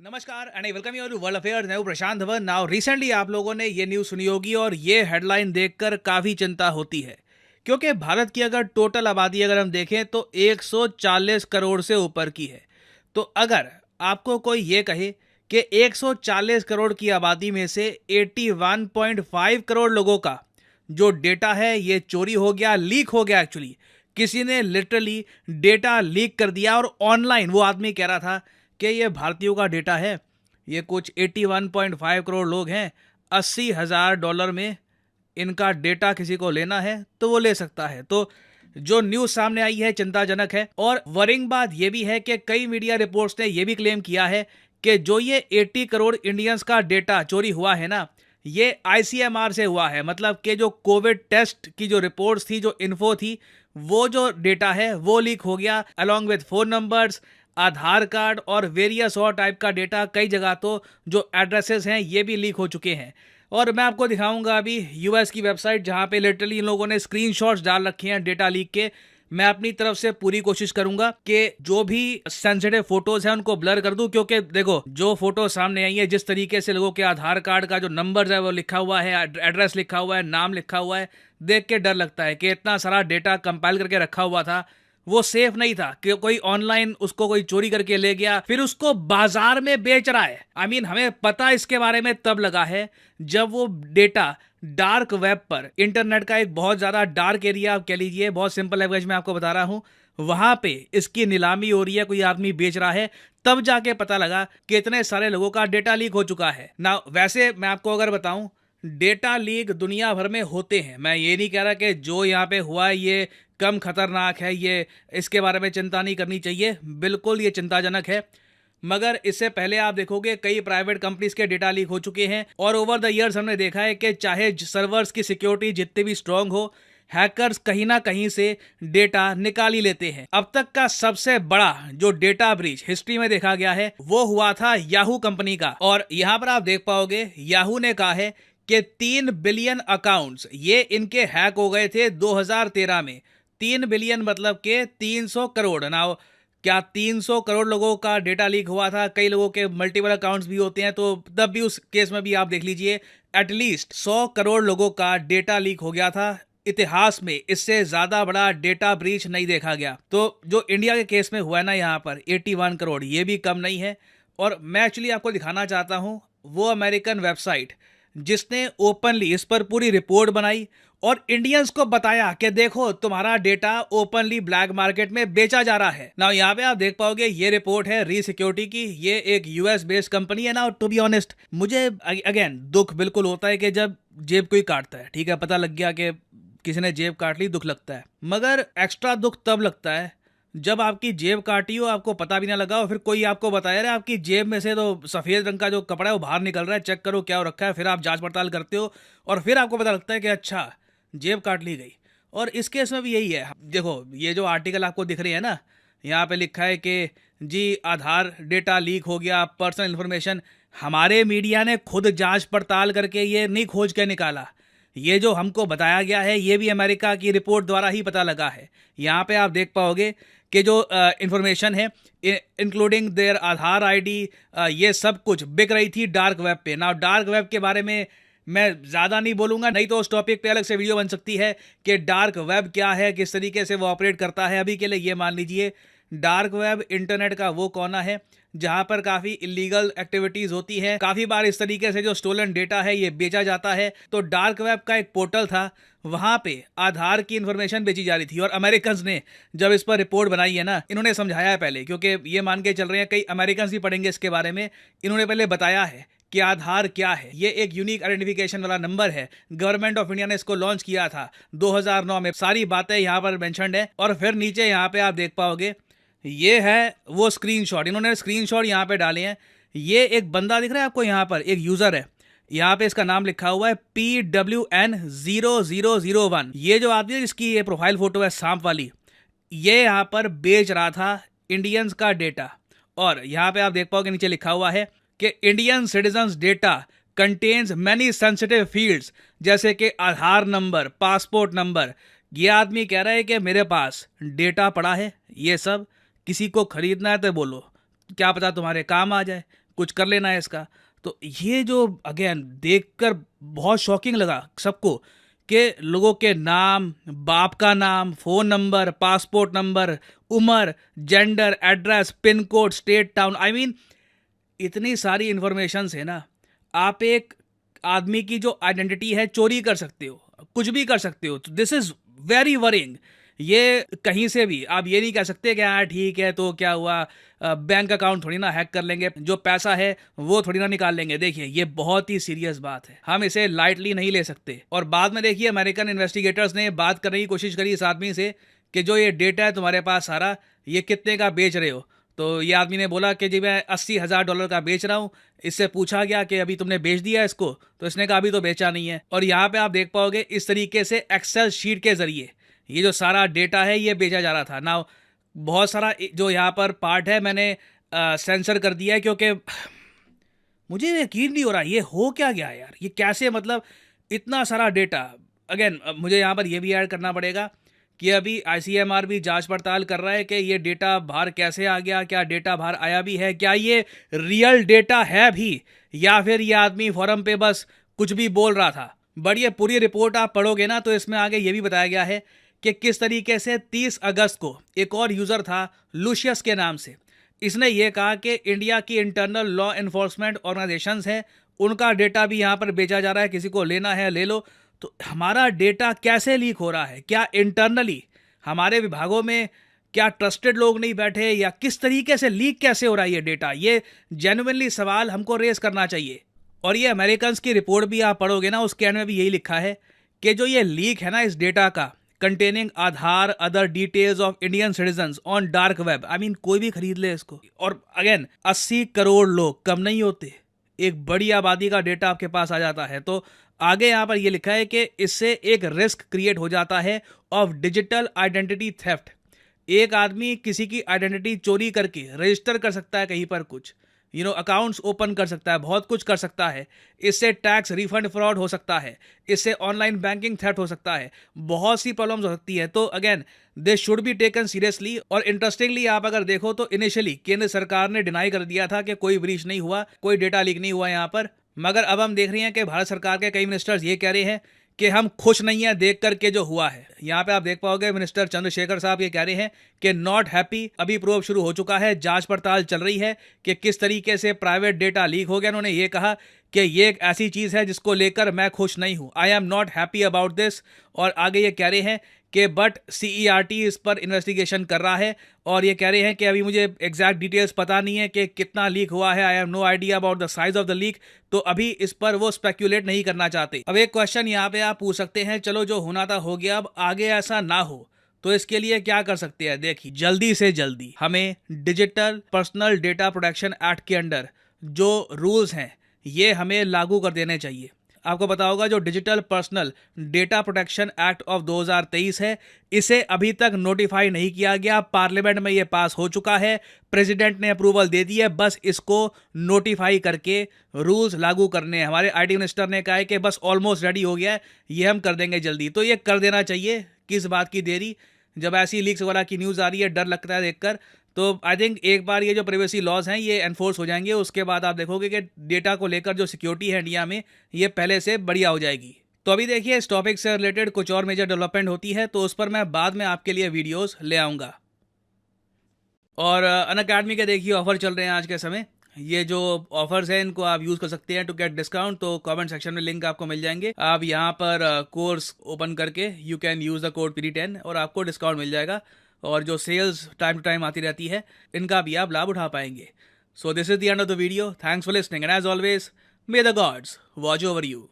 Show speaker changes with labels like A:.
A: नमस्कार and I welcome you to world affairs. मैं हूं प्रशांत धवन। नाउ रिसेंटली आप लोगों ने ये न्यूज़ सुनी होगी और ये हेडलाइन देखकर काफ़ी चिंता होती है, क्योंकि भारत की अगर टोटल आबादी अगर हम देखें तो 140 करोड़ से ऊपर की है। तो अगर आपको कोई ये कहे कि 140 करोड़ की आबादी में से 81.5 करोड़ लोगों का जो डेटा है ये चोरी हो गया, लीक हो गया, एक्चुअली किसी ने लिटरली डेटा लीक कर दिया और ऑनलाइन वो आदमी कह रहा था कि ये भारतीयों का डेटा है, ये कुछ 81.5 करोड़ लोग हैं, $80,000 में इनका डेटा किसी को लेना है तो वो ले सकता है। तो जो न्यूज़ सामने आई है चिंताजनक है। और वरिंग बात ये भी है कि कई मीडिया रिपोर्ट्स ने ये भी क्लेम किया है कि जो ये 80 करोड़ इंडियंस का डेटा चोरी हुआ है ना, ये आईसीएमआर से हुआ है। मतलब कि जो कोविड टेस्ट की जो रिपोर्ट्स थी, जो इन्फो थी, वो जो डेटा है वो लीक हो गया along with phone numbers, Aadhaar card और वेरियस और टाइप का डेटा। कई जगह तो जो एड्रेसेस हैं ये भी लीक हो चुके हैं। और मैं आपको दिखाऊंगा अभी यूएस की वेबसाइट जहां पे लिटरली इन लोगों ने स्क्रीनशॉट्स डाल रखे हैं डेटा लीक के। मैं अपनी तरफ से पूरी कोशिश करूंगा कि जो भी सेंसिटिव फोटोज हैं उनको ब्लर कर दूं, क्योंकि देखो जो फोटो सामने आई है, जिस तरीके से लोगों के आधार कार्ड का जो नंबर है वो लिखा हुआ है, एड्रेस लिखा हुआ है, नाम लिखा हुआ है, देख के डर लगता है कि इतना सारा डेटा कंपाइल करके रखा हुआ था, वो सेफ नहीं था कि कोई ऑनलाइन उसको कोई चोरी करके ले गया फिर उसको बाजार में बेच रहा है। हमें पता इसके बारे में तब लगा है जब वो डेटा डार्क वेब पर, इंटरनेट का एक बहुत ज्यादा डार्क एरिया आप कह लीजिए, बहुत सिंपल लैंग्वेज में आपको बता रहा हूं, वहां पे इसकी नीलामी हो रही है, कोई आदमी बेच रहा है। तब जाके पता लगा कि इतने सारे लोगों का डेटा लीक हो चुका है ना। वैसे मैं आपको अगर बताऊं, डेटा लीक दुनिया भर में होते हैं। मैं ये नहीं कह रहा कि जो यहाँ पे हुआ है ये कम खतरनाक है, ये इसके बारे में चिंता नहीं करनी चाहिए, बिल्कुल ये चिंताजनक है। मगर इससे पहले आप देखोगे कई प्राइवेट कंपनीज के डेटा लीक हो चुके हैं और ओवर द इयर्स हमने देखा है कि चाहे सर्वर्स की सिक्योरिटी जितनी भी स्ट्रांग हो, हैकर्स कहीं ना कहीं से डेटा निकाल ही लेते हैं। अब तक का सबसे बड़ा जो डेटा ब्रीच हिस्ट्री में देखा गया है वो हुआ था याहू कंपनी का। और यहां पर आप देख पाओगे याहू ने कहा है कि 3 बिलियन अकाउंट्स ये इनके हैक हो गए थे 2013 में। 3 बिलियन मतलब के 300 करोड़ ना। क्या 300 करोड़ लोगों का डेटा लीक हुआ था? कई लोगों के मल्टीपल अकाउंट्स भी होते हैं, तो तब भी उस केस में भी आप देख लीजिए एटलीस्ट 100 करोड़ लोगों का डेटा लीक हो गया था। इतिहास में इससे ज्यादा बड़ा डेटा ब्रीच नहीं देखा गया। तो जो इंडिया के केस में हुआ है ना यहाँ पर 81 करोड़, ये भी कम नहीं है। और मैं एक्चुअली आपको दिखाना चाहता हूँ वो अमेरिकन वेबसाइट जिसने ओपनली इस पर पूरी रिपोर्ट बनाई और इंडियंस को बताया कि देखो तुम्हारा डेटा ओपनली ब्लैक मार्केट में बेचा जा रहा है ना। यहाँ पे आप देख पाओगे ये रिपोर्ट है री सिक्योरिटी की। ये एक यूएस बेस्ड कंपनी है ना। टू बी ऑनेस्ट मुझे अगेन दुख बिल्कुल होता है कि जब जेब कोई काटता है, ठीक है, पता लग गया कि किसी ने जेब काट ली, दुख लगता है। मगर एक्स्ट्रा दुख तब लगता है जब आपकी जेब काटी हो, आपको पता भी ना लगा हो, फिर कोई आपको बताया रहा आपकी जेब में से तो सफेद रंग का जो कपड़ा है वो बाहर निकल रहा है, चेक करो क्या हो रखा है। फिर आप जांच पड़ताल करते हो और फिर आपको पता लगता है कि अच्छा जेब काट ली गई। और इस केस में भी यही है। देखो ये जो आर्टिकल आपको दिख रही है ना, यहाँ पे लिखा है कि जी आधार डेटा लीक हो गया, पर्सनल इन्फॉर्मेशन। हमारे मीडिया ने खुद जांच पड़ताल करके ये नहीं खोज के निकाला। ये जो हमको बताया गया है ये भी अमेरिका की रिपोर्ट द्वारा ही पता लगा है। यहाँ पे आप देख पाओगे कि जो इंफॉर्मेशन है इंक्लूडिंग देयर आधार आईडी, ये सब कुछ बिक रही थी डार्क वेब पे ना। डार्क वेब के बारे में मैं ज़्यादा नहीं बोलूँगा, नहीं तो उस टॉपिक पे अलग से वीडियो बन सकती है कि डार्क वेब क्या है, किस तरीके से वो ऑपरेट करता है। अभी के लिए ये मान लीजिए डार्क वेब इंटरनेट का वो कोना है जहां पर काफ़ी इलीगल एक्टिविटीज़ होती है। काफ़ी बार इस तरीके से जो स्टोलन डेटा है ये बेचा जाता है। तो डार्क वेब का एक पोर्टल था, वहां पे आधार की इंफॉर्मेशन बेची जा रही थी। और अमेरिकन्स ने जब इस पर रिपोर्ट बनाई है ना, इन्होंने समझाया है पहले, क्योंकि ये मान के चल रहे हैं कई अमेरिकन्स भी पढ़ेंगे इसके बारे में। इन्होंने पहले बताया है कि आधार क्या है। ये एक यूनिक आइडेंटिफिकेशन वाला नंबर है। गवर्नमेंट ऑफ इंडिया ने इसको लॉन्च किया था 2009 में। सारी बातें यहाँ पर मेंशन्ड है। और फिर नीचे यहाँ पे आप देख पाओगे ये है वो स्क्रीनशॉट, इन्होंने स्क्रीनशॉट यहाँ पे डाले हैं। ये एक बंदा दिख रहा है आपको, यहाँ पर एक यूजर है, यहाँ पे इसका नाम लिखा हुआ है PWN0001। ये जो आदमी है जिसकी ये प्रोफाइल फोटो है सांप वाली, ये यहाँ पर बेच रहा था इंडियंस का डेटा। और यहाँ पे आप देख पाओगे नीचे लिखा हुआ है कि Indian citizens data contains many sensitive fields, जैसे कि आधार नंबर, पासपोर्ट नंबर। ये आदमी कह रहा है कि मेरे पास डेटा पड़ा है, ये सब किसी को खरीदना है तो बोलो, क्या पता तुम्हारे काम आ जाए। कुछ कर लेना है इसका। तो ये जो अगेन देखकर बहुत शॉकिंग लगा सबको कि लोगों के नाम, बाप का नाम, फ़ोन नंबर, पासपोर्ट नंबर, उम्र, gender, address, pin code, state, town, I mean इतनी सारी इन्फॉर्मेशंस है ना। आप एक आदमी की जो आइडेंटिटी है चोरी कर सकते हो, कुछ भी कर सकते हो। तो दिस इज़ वेरी वरिंग। ये कहीं से भी आप ये नहीं कह सकते कि हाँ ठीक है तो क्या हुआ, बैंक अकाउंट थोड़ी ना हैक कर लेंगे, जो पैसा है वो थोड़ी ना निकाल लेंगे। देखिए ये बहुत ही सीरियस बात है, हम इसे लाइटली नहीं ले सकते। और बाद में देखिए अमेरिकन इन्वेस्टिगेटर्स ने बात करने की कोशिश करी इस आदमी से कि जो ये डेटा है तुम्हारे पास सारा, ये कितने का बेच रहे हो। तो ये आदमी ने बोला कि जी मैं $80,000 का बेच रहा हूँ। इससे पूछा गया कि अभी तुमने बेच दिया इसको, तो इसने कहा अभी तो बेचा नहीं है। और यहाँ पे आप देख पाओगे इस तरीके से एक्सेल शीट के जरिए ये जो सारा डेटा है ये बेचा जा रहा था ना। बहुत सारा जो यहाँ पर पार्ट है मैंने सेंसर कर दिया है, क्योंकि मुझे यकीन नहीं हो रहा ये हो क्या गया यार, ये कैसे, मतलब इतना सारा डेटा। अगेन मुझे यहाँ पर ये भी ऐड करना पड़ेगा कि अभी आईसीएमआर भी जांच पड़ताल कर रहा है कि ये डेटा बाहर कैसे आ गया, क्या डेटा बाहर आया भी है, क्या ये रियल डेटा है भी, या फिर ये आदमी फोरम पे बस कुछ भी बोल रहा था। बट ये पूरी रिपोर्ट आप पढ़ोगे ना तो इसमें आगे ये भी बताया गया है कि किस तरीके से 30 अगस्त को एक और यूज़र था लूशियस के नाम से, इसने ये कहा कि इंडिया की इंटरनल लॉ इन्फोर्समेंट ऑर्गेनाइजेशंस हैं, उनका डेटा भी यहाँ पर बेचा जा रहा है, किसी को लेना है ले लो। तो हमारा डेटा कैसे लीक हो रहा है, क्या इंटरनली हमारे विभागों में क्या ट्रस्टेड लोग नहीं बैठे, या किस तरीके से लीक कैसे हो रहा है ये डेटा, ये जेन्युइनली सवाल हमको रेस करना चाहिए। और ये अमेरिकन की रिपोर्ट भी आप पढ़ोगे ना, उसके एंड में भी यही लिखा है कि जो ये लीक है ना इस डेटा का, containing Aadhaar other details of Indian citizens on dark web, I mean कोई भी खरीद ले इसको। और अगेन 80 करोड़ लोग कम नहीं होते, एक बड़ी आबादी का डेटा आपके पास आ जाता है। तो आगे यहाँ पर ये लिखा है कि इससे एक रिस्क क्रिएट हो जाता है ऑफ डिजिटल आइडेंटिटी थेफ्ट। एक आदमी किसी की आइडेंटिटी चोरी करके रजिस्टर कर सकता है कहीं पर, कुछ अकाउंट्स ओपन कर सकता है, बहुत कुछ कर सकता है। इससे टैक्स रिफंड फ्रॉड हो सकता है, इससे ऑनलाइन बैंकिंग थेफ्ट हो सकता है, बहुत सी प्रॉब्लम्स हो सकती है। तो again this should be taken seriously. और इंटरेस्टिंगली आप अगर देखो तो इनिशियली केंद्र सरकार ने डिनाई कर दिया था कि कोई ब्रीच नहीं हुआ, कोई डेटा लीक नहीं हुआ यहाँ पर। मगर अब हम देख रहे हैं कि भारत सरकार के कई मिनिस्टर्स ये कह रहे हैं कि हम खुश नहीं हैं देख करके जो हुआ है। यहाँ पे आप देख पाओगे मिनिस्टर चंद्रशेखर साहब ये कह रहे हैं कि नॉट हैप्पी। अभी प्रोब शुरू हो चुका है, जांच पड़ताल चल रही है कि किस तरीके से प्राइवेट डेटा लीक हो गया। उन्होंने ये कहा कि ये एक ऐसी चीज़ है जिसको लेकर मैं खुश नहीं हूँ, I am not happy about this. और आगे ये कह रहे हैं कि बट CERT इस पर इन्वेस्टिगेशन कर रहा है, और ये कह रहे हैं कि अभी मुझे एग्जैक्ट डिटेल्स पता नहीं है कि कितना लीक हुआ है, I have no idea about the size of the leak. तो अभी इस पर वो स्पेक्यूलेट नहीं करना चाहते। अब एक क्वेश्चन यहाँ पे आप पूछ सकते हैं, चलो जो होना था हो गया, अब आगे ऐसा ना हो तो इसके लिए क्या कर सकते हैं। देखिए जल्दी से जल्दी हमें digital personal data protection act के अंडर जो रूल्स हैं ये हमें लागू कर देने चाहिए। आपको पता होगा जो digital personal data protection act of 2023 है, इसे अभी तक नोटिफाई नहीं किया गया। पार्लियामेंट में ये पास हो चुका है, प्रेसिडेंट ने अप्रूवल दे दी है, बस इसको नोटिफाई करके रूल्स लागू करने हैं। हमारे IT मिनिस्टर ने कहा है कि बस ऑलमोस्ट रेडी हो गया है, ये हम कर देंगे जल्दी। तो ये कर देना चाहिए, किस बात की देरी। जब ऐसी लीक्स वगैरह की न्यूज़ आ रही है डर लगता है देखकर। तो आई थिंक एक बार ये जो प्राइवेसी लॉज हैं ये एनफोर्स हो जाएंगे, उसके बाद आप देखोगे कि डेटा को लेकर जो सिक्योरिटी है इंडिया में ये पहले से बढ़िया हो जाएगी। तो अभी देखिए इस टॉपिक से रिलेटेड कुछ और मेजर डेवलपमेंट होती है तो उस पर मैं बाद में आपके लिए वीडियोस ले आऊँगा। और अनअकैडमी के देखिए ऑफर चल रहे हैं आज के समय। ये जो ऑफर्स हैं इनको आप यूज़ कर सकते हैं टू गेट डिस्काउंट। तो कमेंट सेक्शन में लिंक आपको मिल जाएंगे, आप यहाँ पर कोर्स ओपन करके you can use the code PD10 और आपको डिस्काउंट मिल जाएगा। और जो सेल्स टाइम टू टाइम आती रहती है इनका भी आप लाभ उठा पाएंगे। So this is the end of the video, thanks for listening and as always may the gods watch over you.